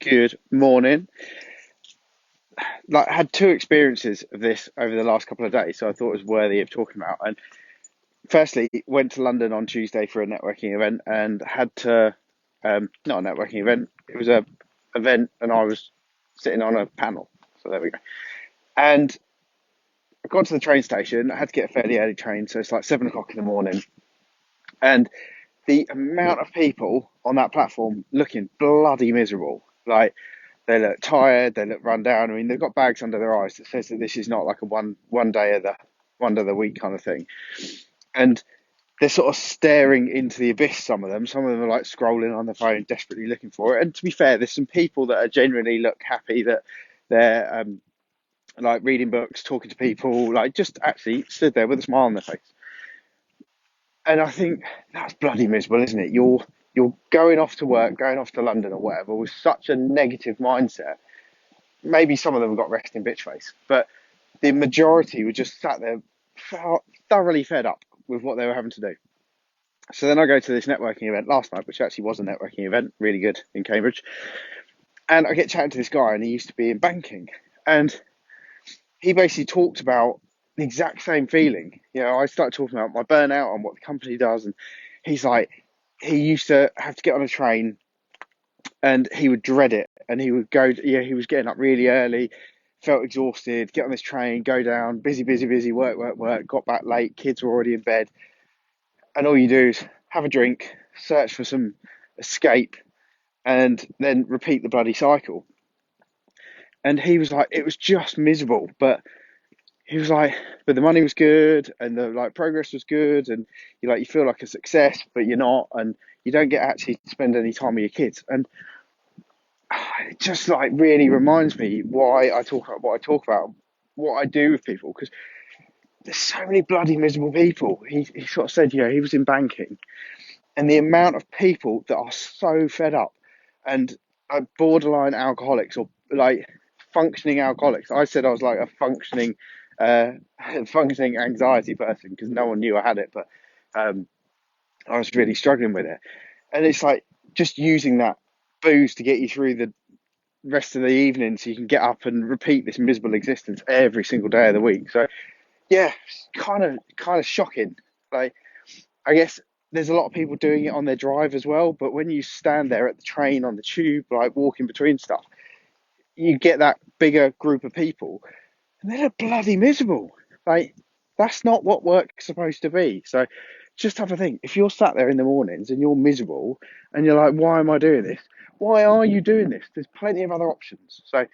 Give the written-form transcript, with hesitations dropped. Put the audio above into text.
Good morning. I had two experiences of this over the last couple of days, so I thought it was worthy of talking about. And firstly, went to London on Tuesday for a networking event and had to, not a networking event, it was a event, and I was sitting on a panel. So there we go. And I got to the train station. I had to get a fairly early train, so it's like 7 o'clock in the morning. And the amount of people on that platform looking bloody miserable. Like, they look tired, they look run down. I mean, they've got bags under their eyes that says that this is not like a one day of the week kind of thing. And they're sort of staring into the abyss. Some of them are like scrolling on the phone, desperately looking for it. And to be fair, there's some people that are genuinely look happy that they're like reading books, talking to people, like just actually stood there with a smile on their face. And I think that's bloody miserable, isn't it? You're going off to work, going off to London or whatever, with such a negative mindset. Maybe some of them got resting bitch face, but the majority were just sat there thoroughly fed up with what they were having to do. So then I go to this networking event last night, which actually was a networking event, really good in Cambridge. And I get chatting to this guy, and he used to be in banking. And he basically talked about the exact same feeling. You know, I started talking about my burnout and what the company does. And he's like, he used to have to get on a train and he would dread it. And he would go, yeah, he was getting up really early, felt exhausted, get on this train, go down, busy, busy, busy, work, work, work, got back late, kids were already in bed. And all you do is have a drink, search for some escape, and then repeat the bloody cycle. And he was like, it was just miserable. But he was like, but the money was good and the like progress was good, and you feel like a success, but you're not, and you don't get actually to spend any time with your kids. And it just like really reminds me why I talk about what I talk about, what I do with people, because there's so many bloody miserable people. He sort of said, he was in banking, and the amount of people that are so fed up and like borderline alcoholics or like functioning alcoholics. I said I was like a uh, functioning anxiety person because no one knew I had it, but um, I was really struggling with it. And it's like just using that booze to get you through the rest of the evening so you can get up and repeat this miserable existence every single day of the week. So yeah, kind of shocking. Like, I guess there's a lot of people doing it on their drive as well, but when you stand there at the train, on the tube, like walking between stuff, you get that bigger group of people and they're bloody miserable. Like, that's not what work's supposed to be. So just have a think. If you're sat there in the mornings and you're miserable and you're like, why am I doing this? Why are you doing this? There's plenty of other options. So